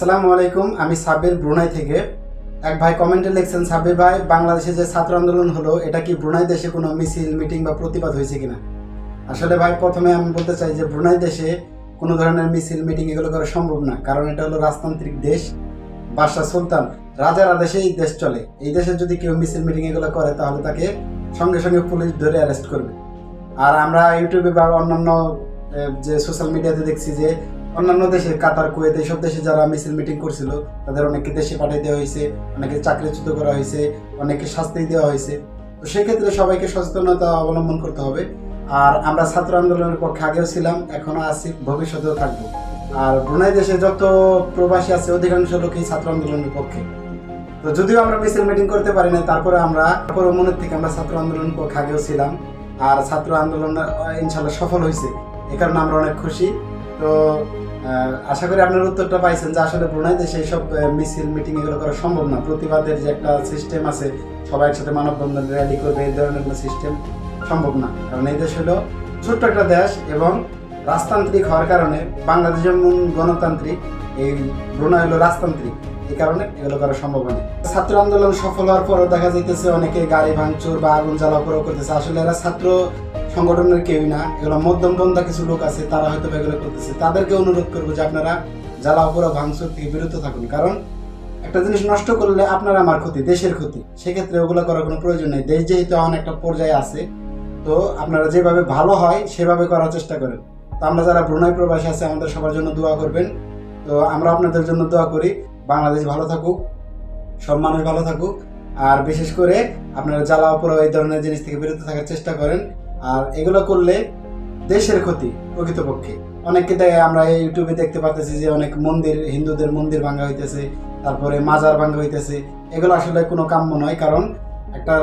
আসসালামু আলাইকুম। আমি সাব্বির, ব্রুনাই থেকে। এক ভাই কমেন্টে লিখছেন, সাব্বির ভাই, বাংলাদেশে যে ছাত্র আন্দোলন হলো, এটা কি ব্রুনাই দেশে কোনো মিছিল, মিটিং বা প্রতিবাদ হয়েছে কিনা? আসলে ভাই, প্রথমে আমি বলতে চাই যে ব্রুনাই দেশে কোনো ধরনের মিছিল, মিটিং এগুলো করা সম্ভব না। কারণ এটা হলো রাজতান্ত্রিক দেশ। বাদশাহ সুলতান রাজার আদেশে এই দেশ চলে। এই দেশে যদি কেউ মিছিল, মিটিং এগুলো করে, তাহলে তাকে সঙ্গে সঙ্গে পুলিশ ধরে অ্যারেস্ট করবে। আর আমরা ইউটিউবে বা অন্যান্য যে সোশ্যাল মিডিয়াতে দেখছি যে অন্যান্য দেশে, কাতার, কুয়েত, এইসব দেশে যারা মিছিল মিটিং করছিল, তাদের অনেককে দেশে পাঠিয়ে দেওয়া হয়েছে, অনেকে চাকরিচ্যুত করা হয়েছে, অনেককে শাস্তি দেওয়া হয়েছে। তো সেক্ষেত্রে সবাইকে সচেতনতা অবলম্বন করতে হবে। আর আমরা ছাত্র আন্দোলনের পক্ষে আগেও ছিলাম, এখনো আছি, ভবিষ্যতেও থাকবো। আর ব্রুনাই দেশে যত প্রবাসী আছে, অধিকাংশ লোকই ছাত্র আন্দোলনের পক্ষে। তো যদিও আমরা মিছিল মিটিং করতে পারি না, তারপরে মনের থেকে আমরা ছাত্র আন্দোলনের পক্ষে আগেও ছিলাম। আর ছাত্র আন্দোলন ইনশাল্লাহ সফল হয়েছে, এ কারণে আমরা অনেক খুশি। তো আশা করি আপনার উত্তরটা পাইছেন যে আসলে ব্রুনাই দেশে এইসব মিছিল, মিটিং এগুলো করা সম্ভব না। প্রতিবাদের যে একটা সিস্টেম আছে, সবাই একসাথে মানববন্ধন, র্যালি করবে, এই ধরনের কোনো সিস্টেম সম্ভব না। কারণ এই দেশ হলো ছোট্ট একটা দেশ এবং রাজতান্ত্রিক হওয়ার কারণে, বাংলাদেশ যেমন গণতান্ত্রিক, এই ব্রুনাই হলো রাজতান্ত্রিক, এই কারণে এগুলো করা সম্ভব হয় না। ছাত্র আন্দোলন সফল হওয়ার পরও দেখা যাইতেছে অনেকে গাড়ি ভাঙচুর বা আগুন জ্বালাপোড়াও করতেছে। আসলে এরা ছাত্র সংগঠনের কেউই না, এগুলো মধ্যমপন্থা কিছু লোক আছে, তারা হয়তো এগুলো করতেছে। তাদেরকে অনুরোধ করবো যে আপনারা জ্বালাপোড়া, ভাঙচুর থেকে বিরত থাকুন। কারণ একটা জিনিস নষ্ট করলে আপনার আমার ক্ষতি, দেশের ক্ষতি। সেক্ষেত্রে ওগুলো করার কোনো প্রয়োজন নেই। দেশ যেহেতু এখন একটা পর্যায়ে আছে, তো আপনারা যেভাবে ভালো হয় সেভাবে করার চেষ্টা করেন। তো আমরা যারা ব্রুনাই প্রবাসী আছে, আমাদের সবার জন্য দোয়া করবেন। তো আমরা আপনাদের জন্য দোয়া করি, বাংলাদেশ ভালো থাকুক, সব মানুষ ভালো থাকুক। আর বিশেষ করে আপনারা জ্বালাপোড়া, এই ধরনের জিনিস থেকে বিরত থাকার চেষ্টা করেন। আর এগুলো করলে দেশের ক্ষতি প্রকৃতপক্ষে। অনেককে আমরা ইউটিউবে দেখতে পাচ্ছি যে অনেক মন্দির, হিন্দুদের মন্দির ভাঙা হইতেছে, তারপরে মাজার ভাঙা হইতেছে। এগুলো আসলে কোনো কাম্য নয়। কারণ একটা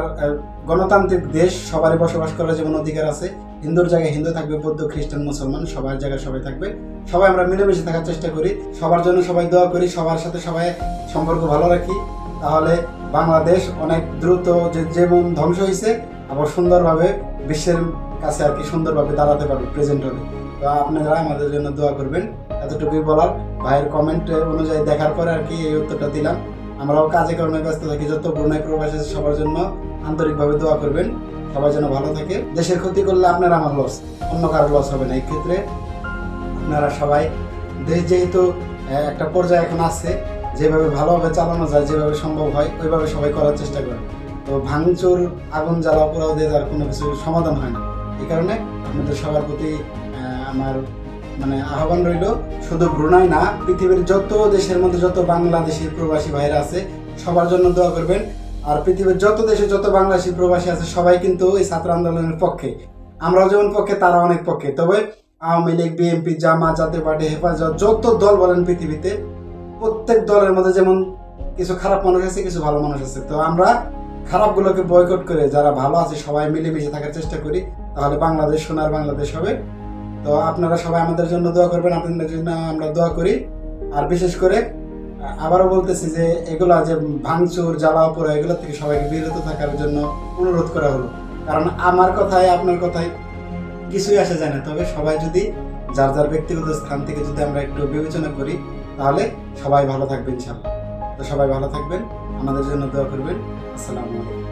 গণতান্ত্রিক দেশ, সবারই বসবাস করার যেমন অধিকার আছে। হিন্দুর জায়গায় হিন্দু থাকবে, বৌদ্ধ, খ্রিস্টান, মুসলমান, সবার জায়গায় সবাই থাকবে। সবাই আমরা মিলেমিশে থাকার চেষ্টা করি, সবার জন্য সবাই দোয়া করি, সবার সাথে সবাই সম্পর্ক ভালো রাখি। তাহলে বাংলাদেশ অনেক দ্রুত যেমন ধ্বংস হয়েছে, আবার সুন্দরভাবে বিশ্বের কাছে আর কি সুন্দরভাবে দাঁড়াতে পারবে, প্রেজেন্ট হবে। তো আপনারা আমাদের জন্য দোয়া করবেন, এতটুকুই বলার। ভাইয়ের কমেন্ট অনুযায়ী দেখার পরে আর কি এই উত্তরটা দিলাম। আমরাও কাজে কর্মে ব্যস্ত থাকি। যত ব্রুনাই প্রবাসী সবার জন্য আন্তরিকভাবে দোয়া করবেন, সবাই যেন ভালো থাকে। দেশের ক্ষতি করলে আপনার আমার লস, অন্য কারো লস হবে না। এই ক্ষেত্রে আপনারা সবাই, দেশ যেহেতু একটা পর্যায়ে এখন আছে, যেভাবে ভালোভাবে চালানো যায়, যেভাবে সম্ভব হয়, ওইভাবে সবাই করার চেষ্টা করেন। তো ভাঙচুর, আগুন জ্বালা পোড়াও দিয়ে তার কোনো কিছু সমাধান হয় না। এই কারণে আপনাদের সবার প্রতি আমার আহ্বান রইল, শুধু ব্রুনাই না, পৃথিবীর যত দেশের মধ্যে যত বাংলাদেশের প্রবাসী ভাইরা আছে, সবার জন্য দোয়া করবেন। আর পৃথিবীর যত দেশে যত বাংলাদেশি প্রবাসী আছে, সবাই কিন্তু এই ছাত্র আন্দোলনের পক্ষে। আমরাও যেমন পক্ষে, তারা অনেক পক্ষে। তবে আওয়ামী লীগ, বিএনপি, জামাত, জাতীয় পার্টি, হেফাজত, যত দল বলেন পৃথিবীতে, প্রত্যেক দলের মধ্যে যেমন কিছু খারাপ মানুষ আছে, কিছু ভালো মানুষ আছে। তো আমরা খারাপগুলোকে বয়কট করে যারা ভালো আছে সবাই মিলেমিশে থাকার চেষ্টা করি, তাহলে বাংলাদেশ সোনার বাংলাদেশ হবে। তো আপনারা সবাই আমাদের জন্য দোয়া করবেন, আপনাদের জন্য আমরা দোয়া করি। আর বিশেষ করে আবারও বলতেছি যে এগুলা যে ভাঙচুর, জ্বালাও পোড়া, এগুলো থেকে সবাইকে বিরত থাকার জন্য অনুরোধ করা হলো। কারণ আমার কথায়, আপনার কথায় কিছুই আসে যায় না। তবে সবাই যদি যার যার ব্যক্তিগত স্থান থেকে যদি আমরা একটু বিবেচনা করি, তাহলে সবাই ভালো থাকবেন ইনশাআল্লাহ। তো সবাই ভালো থাকবেন, আমাদের জন্য দোয়া করবেন। আসসালামু আলাইকুম।